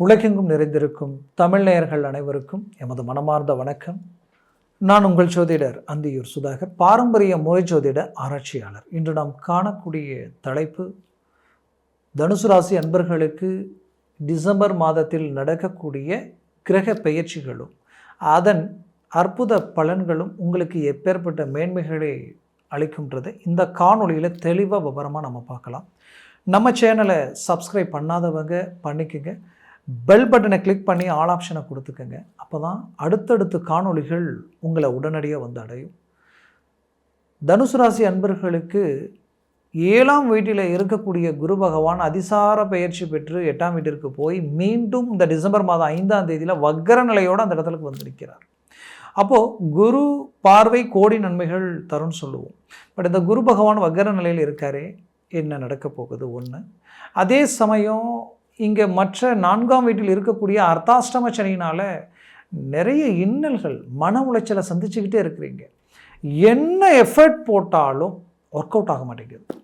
உலகெங்கும் நிறைந்திருக்கும் தமிழ் நேயர்கள் அனைவருக்கும் எமது மனமார்ந்த வணக்கம். நான் உங்கள் ஜோதிடர் அந்தியூர் சுதாகர், பாரம்பரிய முறை ஜோதிட ஆராய்ச்சியாளர். இன்று நாம் காணக்கூடிய தலைப்பு, தனுசு ராசி அன்பர்களுக்கு டிசம்பர் மாதத்தில் நடக்கக்கூடிய கிரக பெயர்ச்சிகளும் அதன் அற்புத பலன்களும் உங்களுக்கு எப்பேற்பட்ட மேன்மைகளை அளிக்கின்றது இந்த காணொலியில் தெளிவாக விவரமாக நம்ம பார்க்கலாம். நம்ம சேனலை சப்ஸ்கிரைப் பண்ணாதவங்க பண்ணிக்கோங்க, பெல் பட்டனை கிளிக் பண்ணி ஆல் ஆப்ஷனை கொடுத்துக்கோங்க. அப்போ தான் அடுத்தடுத்து காணொளிகள் உங்களை உடனடியாக வந்து அடையும். தனுசு ராசி அன்பர்களுக்கு 7ஆம் வீட்டில் இருக்கக்கூடிய குரு பகவான் அதிசார பயிற்சி பெற்று 8ஆம் வீட்டிற்கு போய் மீண்டும் இந்த டிசம்பர் மாதம் 5ஆம் தேதியில் வக்கர நிலையோடு அந்த இடத்துக்கு வந்து நிற்கிறார். அப்போது குரு பார்வை கோடி நன்மைகள் தரும்னு சொல்லுவோம். பட் இந்த குரு பகவான் வக்கர நிலையில் இருக்காரே, என்ன நடக்க போகுது ஒன்று. அதே சமயம் இங்கே மற்ற 4ஆம் வீட்டில் இருக்கக்கூடிய அர்த்தாஷ்டம சனியினால் நிறைய இன்னல்கள், மன உளைச்சலை சந்திச்சுக்கிட்டே இருக்கிறீங்க. என்ன எஃபர்ட் போட்டாலும் ஒர்க் அவுட் ஆக மாட்டேங்குது,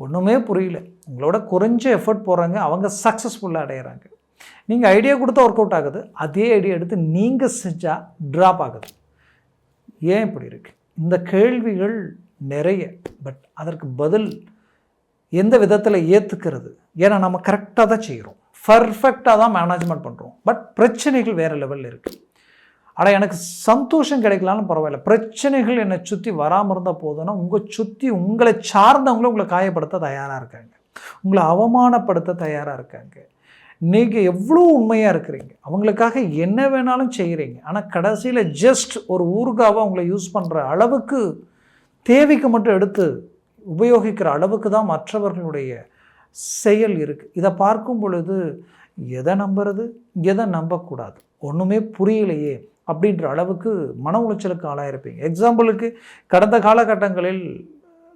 ஒன்றுமே புரியல. உங்களோட குறைஞ்ச எஃபர்ட் போடுறாங்க, அவங்க சக்ஸஸ்ஃபுல்லாக அடையிறாங்க. நீங்கள் ஐடியா கொடுத்தா ஒர்க் அவுட் ஆகுது, அதே ஐடியா எடுத்து நீங்கள் செஞ்சால் ட்ராப் ஆகுது. ஏன் இப்படி இருக்குது? இந்த கேள்விகள் நிறைய. பட் அதற்கு பதில் எந்த விதத்தில் ஏற்றுக்கிறது? ஏன்னா நம்ம கரெக்டாக தான் செய்கிறோம், பர்ஃபெக்டாக தான் மேனேஜ்மெண்ட் பண்ணுறோம். பட் பிரச்சனைகள் வேறு லெவலில் இருக்குது. ஆனால் எனக்கு சந்தோஷம் கிடைக்கலான்னு பரவாயில்ல, பிரச்சனைகள் என்னை சுற்றி வராமல் இருந்தால் போதுன்னா, உங்கள் சுற்றி உங்களை சார்ந்தவங்களும் உங்களை காயப்படுத்த தயாராக இருக்காங்க, உங்களை அவமானப்படுத்த தயாராக இருக்காங்க. நீங்கள் எவ்வளோ உண்மையாக இருக்கிறீங்க, அவங்களுக்காக என்ன வேணாலும் செய்கிறீங்க. ஆனால் கடைசியில் ஜஸ்ட் ஒரு ஊறுகாவை அவங்கள யூஸ் பண்ணுற அளவுக்கு, தேவைக்கு மட்டும் எடுத்து உபயோகிக்கிற அளவுக்கு தான் மற்றவர்களுடைய செயல் இருக்குது. இதை பார்க்கும் பொழுது எதை நம்புறது, எதை நம்பக்கூடாது, ஒன்றுமே புரியலையே அப்படின்ற அளவுக்கு மன உளைச்சலுக்கு ஆளாயிருப்பீங்க. எக்ஸாம்பிளுக்கு, கடந்த காலகட்டங்களில்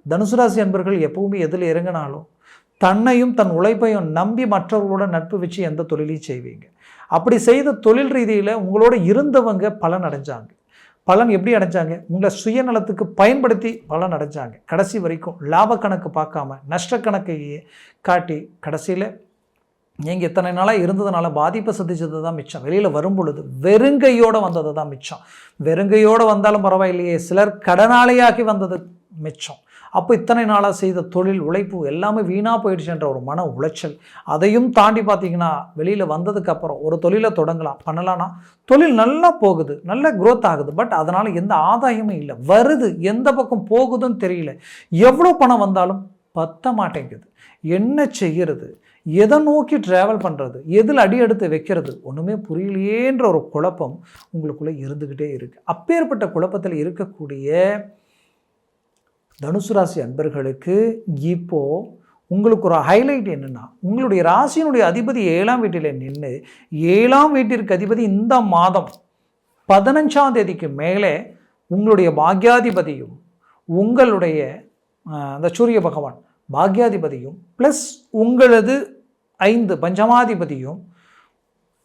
தனுசு ராசி அன்பர்கள் எப்பவுமே எதில் இறங்கினாலும் தன்னையும் தன் உழைப்பையும் நம்பி மற்றவர்களோட நட்பு வச்சு எந்த தொழிலையும் செய்வீங்க. அப்படி செய்த தொழில் ரீதியில் உங்களோட இருந்தவங்க பலன் அடைஞ்சாங்க. பலன் எப்படி அடைஞ்சாங்க? உங்களை சுயநலத்துக்கு பயன்படுத்தி பலன் அடைஞ்சாங்க. கடைசி வரைக்கும் லாப கணக்கு பார்க்காம நஷ்ட கணக்கையே காட்டி கடைசியில் நீங்கள் இத்தனை நாளாக இருந்ததுனால பாதிப்பை சந்திச்சது தான் மிச்சம். வெளியில் வரும் பொழுது வெறுங்கையோடு வந்தது தான் மிச்சம். வெறுங்கையோடு வந்தாலும் பரவாயில்லையே, சிலர் கடனாளியாக்கி வந்தது மிச்சம். அப்போ இத்தனை நாளாக செய்த தொழில் உழைப்பு எல்லாமே வீணாக போயிடுச்சுன்ற ஒரு மன உளைச்சல். அதையும் தாண்டி பார்த்தீங்கன்னா வெளியில் வந்ததுக்கப்புறம் ஒரு தொழிலை தொடங்கலாம் பண்ணலான்னா தொழில் நல்லா போகுது, நல்ல க்ரோத் ஆகுது. பட் அதனால் எந்த ஆதாயமும் இல்லை, வருது எந்த பக்கம் போகுதுன்னு தெரியல. எவ்வளோ பணம் வந்தாலும் பத்த மாட்டேங்குது. என்ன செய்கிறது, எதை நோக்கி ட்ராவல் பண்ணுறது, எதில் அடி எடுத்து வைக்கிறது, ஒன்றுமே புரியலையேன்ற ஒரு குழப்பம் உங்களுக்குள்ளே இருந்துக்கிட்டே இருக்குது. அப்பேற்பட்ட குழப்பத்தில் இருக்கக்கூடிய தனுசு ராசி அன்பர்களுக்கு இப்போது உங்களுக்கு ஒரு ஹைலைட் என்னென்னா, உங்களுடைய ராசியினுடைய அதிபதி 7ஆம் வீட்டில் நின்று 7ஆம் வீட்டிற்கு அதிபதி இந்த மாதம் 15ஆம் தேதிக்கு மேலே உங்களுடைய பாக்யாதிபதியும் உங்களுடைய அந்த சூரிய பகவான் பாக்யாதிபதியும் ப்ளஸ் உங்களது 5 பஞ்சமாதிபதியும்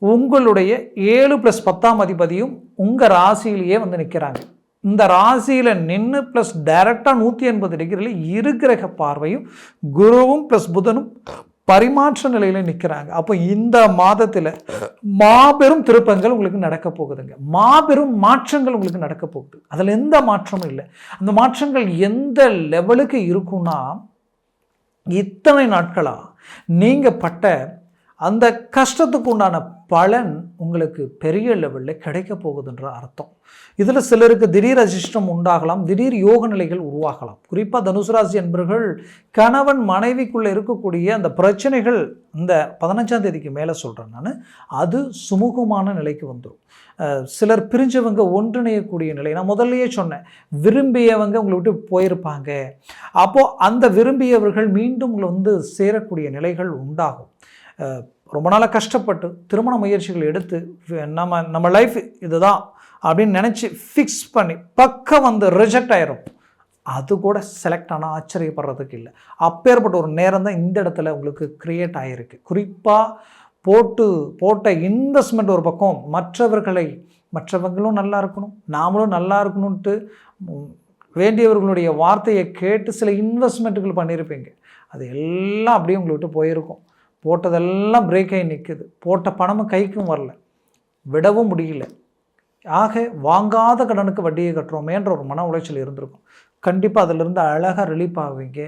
உங்களுடைய 7 + 10ஆம் அதிபதியும் உங்கள் ராசியிலேயே வந்து நிற்கிறாங்க. இந்த ராசியில் நின்று ப்ளஸ் டைரெக்டாக 180 டிகிரியில் இருகிரக பார்வையும் குருவும் ப்ளஸ் புதனும் பரிமாற்ற நிலையில் நிற்கிறாங்க. அப்போ இந்த மாதத்தில் மாபெரும் திருப்பங்கள் உங்களுக்கு நடக்க போகுதுங்க, மாபெரும் மாற்றங்கள் உங்களுக்கு நடக்க போகுது. அதில் எந்த மாற்றமும் இல்லை. அந்த மாற்றங்கள் எந்த லெவலுக்கு இருக்குன்னா, இத்தனை நாட்களாக நீங்கள் பட்ட அந்த கஷ்டத்துக்கு உண்டான பலன் உங்களுக்கு பெரிய லெவலில் கிடைக்க போகுதுன்ற அர்த்தம். இதில் சிலருக்கு திடீர் அதிர்ஷ்டம் உண்டாகலாம், திடீர் யோக நிலைகள் உருவாகலாம். குறிப்பாக தனுசு ராசி என்பர்கள் கணவன் மனைவிக்குள்ளே இருக்கக்கூடிய அந்த பிரச்சனைகள் இந்த 15ஆம் தேதிக்கு மேலே சொல்கிறேன் நான், அது சுமூகமான நிலைக்கு வந்துடும். சிலர் பிரிஞ்சவங்க ஒன்றிணையக்கூடிய நிலை. நான் முதல்லையே சொன்னேன், விரும்பியவங்க உங்களை விட்டு போயிருப்பாங்க. அப்போது அந்த விரும்பியவர்கள் மீண்டும் உங்களை வந்து சேரக்கூடிய நிலைகள் உண்டாகும். ரொம்ப நாளாக கஷ்டப்பட்டு திருமண முயற்சிகள் எடுத்து நம்ம லைஃப் இதுதான் அப்படின்னு நினச்சி ஃபிக்ஸ் பண்ணி பக்கம் வந்து ரிஜெக்ட் ஆயிரும். அது கூட செலக்ட் ஆனால் ஆச்சரியப்படுறதுக்கு இல்லை. அப்பேற்பட்ட ஒரு நேரம் தான் இந்த இடத்துல உங்களுக்கு க்ரியேட் ஆகிருக்கு. குறிப்பாக போட்ட இன்வெஸ்ட்மெண்ட் ஒரு பக்கம், மற்றவங்களும் நல்லா இருக்கணும், நாமளும் நல்லா இருக்கணும்ன்ட்டு வேண்டியவர்களுடைய வார்த்தையை கேட்டு சில இன்வெஸ்ட்மெண்ட்டுகள் பண்ணியிருப்பீங்க. அது எல்லாம் அப்படியே உங்களை விட்டு போயிருக்கும். போட்டதெல்லாம் பிரேக் ஆகி நிற்குது, போட்ட பணமும் கைக்கும் வரல, விடவும் முடியல. ஆக வாங்காத கடனுக்கு வட்டியை கட்டுறோமேன்ற ஒரு மன உளைச்சல் இருந்திருக்கும். கண்டிப்பாக அதிலிருந்து அழகாக ரிலீஃப் ஆவீங்க.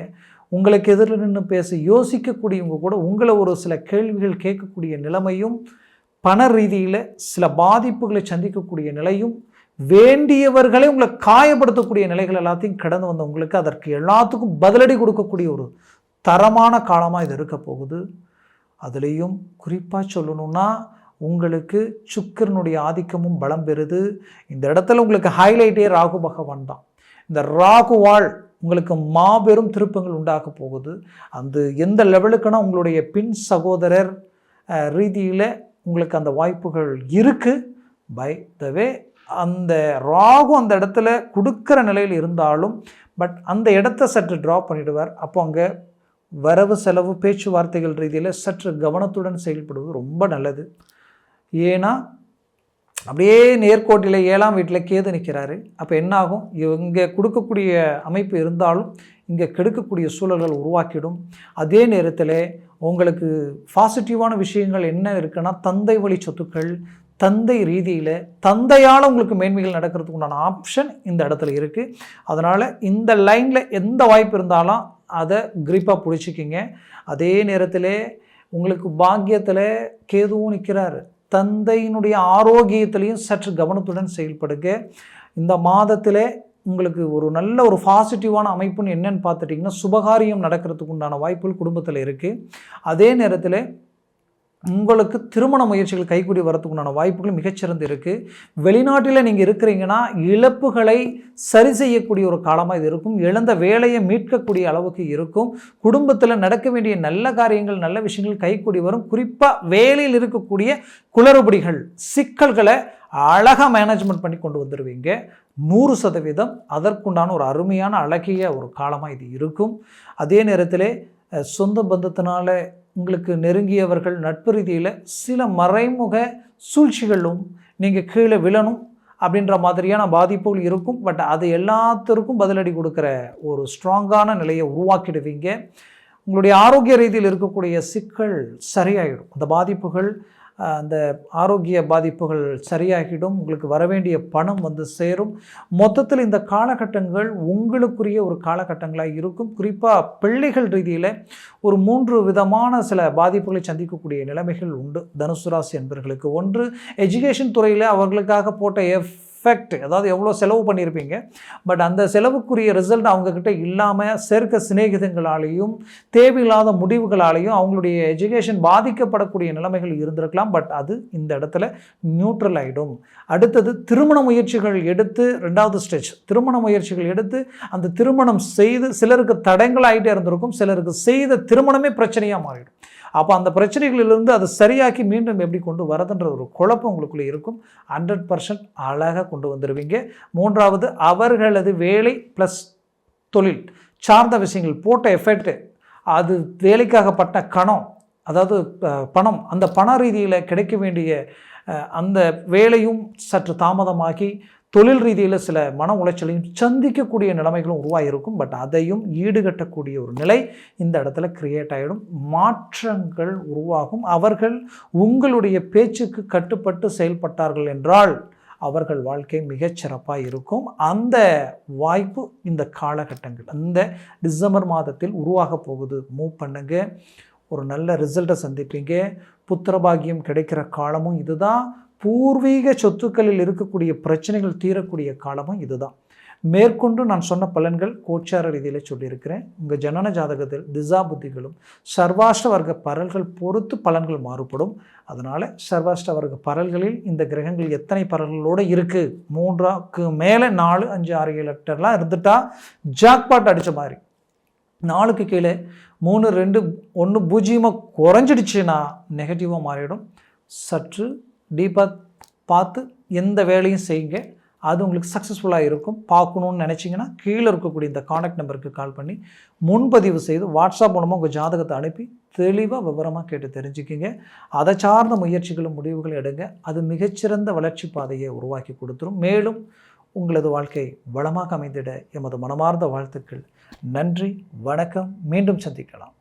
உங்களுக்கு எதிரில் நின்று பேச யோசிக்கக்கூடியவங்க கூட உங்களை ஒரு சில கேள்விகள் கேட்கக்கூடிய நிலைமையும், பண ரீதியில் சில பாதிப்புகளை சந்திக்கக்கூடிய நிலையும், வேண்டியவர்களை உங்களை காயப்படுத்தக்கூடிய நிலைகள் எல்லாத்தையும் கடந்து வந்த உங்களுக்கு அதற்கு எல்லாத்துக்கும் பதிலடி கொடுக்கக்கூடிய ஒரு தரமான காலமாக இது இருக்க போகுது. அதுலேயும் குறிப்பாக சொல்லணும்னா உங்களுக்கு சுக்கிரனுடைய ஆதிக்கமும் பலம் பெறுது. இந்த இடத்துல உங்களுக்கு ஹைலைட்டே ராகு பகவான் தான். இந்த ராகுவால் உங்களுக்கு மாபெரும் திருப்பங்கள் உண்டாக போகுது. அந்த எந்த லெவலுக்குன்னா உங்களுடைய பின் சகோதரர் ரீதியில் உங்களுக்கு அந்த வாய்ப்புகள் இருக்குது. பை த வே அந்த ராகு அந்த இடத்துல கொடுக்குற நிலையில் இருந்தாலும் பட் அந்த இடத்த சற்று ட்ராப் பண்ணிடுவார். அப்போ அங்கே வரவு செலவு பேச்சுவார்த்தைகள் ரீதியில் சற்று கவனத்துடன் செயல்படுவது ரொம்ப நல்லது. ஏன்னா அப்படியே நேர்கோட்டில் 7ஆம் வீட்டில் கேது நிற்கிறாரு. அப்போ என்னாகும், இங்கே கொடுக்கக்கூடிய அமைப்பு இருந்தாலும் இங்கே கெடுக்கக்கூடிய சூழல்கள் உருவாக்கிடும். அதே நேரத்தில் உங்களுக்கு பாசிட்டிவான விஷயங்கள் என்ன இருக்குன்னா, தந்தை வழி சொத்துக்கள், தந்தை ரீதியில் தந்தையால் உங்களுக்கு மேன்மைகள் நடக்கிறதுக்கு உண்டான ஆப்ஷன் இந்த இடத்துல இருக்குது. அதனால் இந்த லைனில் எந்த வாய்ப்பு இருந்தாலும் அதை கிரிப்பாக பிடிச்சிக்கிங்க. அதே நேரத்தில் உங்களுக்கு பாக்கியத்தில் கேதுவும் நிற்கிறாரு. தந்தையினுடைய ஆரோக்கியத்திலையும் சற்று கவனத்துடன் செயல்படுங்க. இந்த மாதத்தில் உங்களுக்கு ஒரு நல்ல ஒரு பாசிட்டிவான அமைப்புன்னு என்னன்னு பார்த்துட்டிங்கன்னா, சுபகாரியம் நடக்கிறதுக்கு உண்டான வாய்ப்புகள் குடும்பத்தில் இருக்குது. அதே நேரத்தில் உங்களுக்கு திருமண முயற்சிகள் கைக்கூடி வரத்துக்குண்டான வாய்ப்புகள் மிகச்சிறந்து இருக்குது. வெளிநாட்டில் நீங்கள் இருக்கிறீங்கன்னா இழப்புகளை சரி செய்யக்கூடிய ஒரு காலமாக இது இருக்கும். இழந்த வேலையை மீட்கக்கூடிய அளவுக்கு இருக்கும். குடும்பத்தில் நடக்க வேண்டிய நல்ல காரியங்கள், நல்ல விஷயங்கள் கைக்கூடி வரும். குறிப்பாக வேலையில் இருக்கக்கூடிய குளறுபடிகள், சிக்கல்களை அழகாக மேனேஜ்மெண்ட் பண்ணி கொண்டு வந்துடுவீங்க. 100% அதற்குண்டான ஒரு அருமையான அழகிய ஒரு காலமாக இது இருக்கும். அதே நேரத்தில் சொந்த பந்தத்தினால உங்களுக்கு நெருங்கியவர்கள் நட்பு ரீதியில் சில மறைமுக சூழ்ச்சிகளும் நீங்கள் கீழே விழணும் அப்படின்ற மாதிரியான பாதிப்புகள் இருக்கும். பட் அது எல்லாத்திற்கும் பதிலடி கொடுக்குற ஒரு ஸ்ட்ராங்கான நிலையை உருவாக்கிடுவீங்க. உங்களுடைய ஆரோக்கிய ரீதியில் இருக்கக்கூடிய சிக்கல் சரியாயிடும். அந்த பாதிப்புகள், அந்த ஆரோக்கிய பாதிப்புகள் சரியாகிடும். உங்களுக்கு வரவேண்டிய பணம் வந்து சேரும். மொத்தத்தில் இந்த காலகட்டங்கள் உங்களுக்குரிய ஒரு காலகட்டங்களாக இருக்கும். குறிப்பாக பிள்ளைகள் ரீதியில் ஒரு 3 விதமான சில பாதிப்புகளை சந்திக்கக்கூடிய நிலைமைகள் உண்டு தனுசு ராசி என்பவர்களுக்கு. ஒன்று, எஜுகேஷன் துறையில் அவர்களுக்காக போட்ட எஃபெக்ட், அதாவது எவ்வளோ செலவு பண்ணியிருப்பீங்க, பட் அந்த செலவுக்குரிய ரிசல்ட் அவங்கக்கிட்ட இல்லாமல் சேர்க்க சிநேகிதங்களாலேயும் தேவையில்லாத முடிவுகளாலேயும் அவங்களுடைய எஜுகேஷன் பாதிக்கப்படக்கூடிய நிலைமைகள் இருந்திருக்கலாம். பட் அது இந்த இடத்துல நியூட்ரல் ஆகிடும். அடுத்தது, திருமண முயற்சிகள் எடுத்து 2வது ஸ்டேஜ், திருமண முயற்சிகள் எடுத்து அந்த திருமணம் செய்து சிலருக்கு தடங்கள் ஆகிட்டே இருந்திருக்கும், சிலருக்கு செய்த திருமணமே பிரச்சனையாக மாறிடும். அப்போ அந்த பிரச்சனைகளிலிருந்து அதை சரியாக்கி மீண்டும் எப்படி கொண்டு வரதுன்ற ஒரு குழப்பம் உங்களுக்குள்ளே இருக்கும். 100% அழகாக கொண்டு வந்துடுவீங்க. 3வது, அவர்களது வேலை ப்ளஸ் தொழில் சார்ந்த விஷயங்கள் போட்ட எஃபெக்ட், அது வேலைக்காகப்பட்ட கணம், அதாவது பணம், அந்த பண ரீதியில் கிடைக்க வேண்டிய அந்த வேலையும் சற்று தாமதமாகி தொழில் ரீதியில் சில மன உளைச்சலையும் சந்திக்கக்கூடிய நிலைமைகளும் உருவாகிருக்கும். பட் அதையும் ஈடுகட்டக்கூடிய ஒரு நிலை இந்த இடத்துல கிரியேட் ஆகிடும். மாற்றங்கள் உருவாகும். அவர்கள் உங்களுடைய பேச்சுக்கு கட்டுப்பட்டு செயல்பட்டார்கள் என்றால் அவர்கள் வாழ்க்கை மிகச்சிறப்பாக இருக்கும். அந்த வாய்ப்பு இந்த காலகட்டங்கள், இந்த டிசம்பர் மாதத்தில் உருவாக போகுது. மூவ் பண்ணுங்க, ஒரு நல்ல ரிசல்ட்டை சந்திப்பீங்க. புத்திரபாகியம் கிடைக்கிற காலமும் இதுதான். பூர்வீக சொத்துக்களில் இருக்கக்கூடிய பிரச்சனைகள் தீரக்கூடிய காலமும் இதுதான். மேற்கொண்டு நான் சொன்ன பலன்கள் கோச்சார ரீதியில் சொல்லியிருக்கிறேன். உங்கள் ஜனன ஜாதகத்தில் திசா புத்திகளும் சர்வாஷ்ட வர்க்க பரல்கள் பொறுத்து பலன்கள் மாறுபடும். அதனால் சர்வாஷ்ட வர்க்க பரல்களில் இந்த கிரகங்கள் எத்தனை பரல்களோடு இருக்குது, 3க்கு மேலே 4, 5, 6, 7, 8 இருந்துட்டா ஜாக்பாட் அடித்த மாதிரி. 4க்கு கீழே 3, 2, 1, 0 குறைஞ்சிடுச்சுன்னா நெகட்டிவாக மாறிடும். சற்று டீப்பாக பார்த்து எந்த வேலையும் செய்யுங்க, அது உங்களுக்கு சக்ஸஸ்ஃபுல்லாக இருக்கும். பார்க்கணுன்னு நினச்சிங்கன்னா கீழே இருக்கக்கூடிய இந்த காண்டாக்ட் நம்பருக்கு கால் பண்ணி முன்பதிவு செய்து வாட்ஸ்அப் மூலமாக உங்கள் ஜாதகத்தை அனுப்பி தெளிவாக விவரமாக கேட்டு தெரிஞ்சுக்கிங்க. அதை சார்ந்த முயற்சிகளும் முடிவுகளும் எடுங்க. அது மிகச்சிறந்த வளர்ச்சி பாதையை உருவாக்கி கொடுத்துரும். மேலும் உங்களது வாழ்க்கை வளமாக அமைந்திட எமது மனமார்ந்த வாழ்த்துக்கள். நன்றி, வணக்கம். மீண்டும் சந்திக்கலாம்.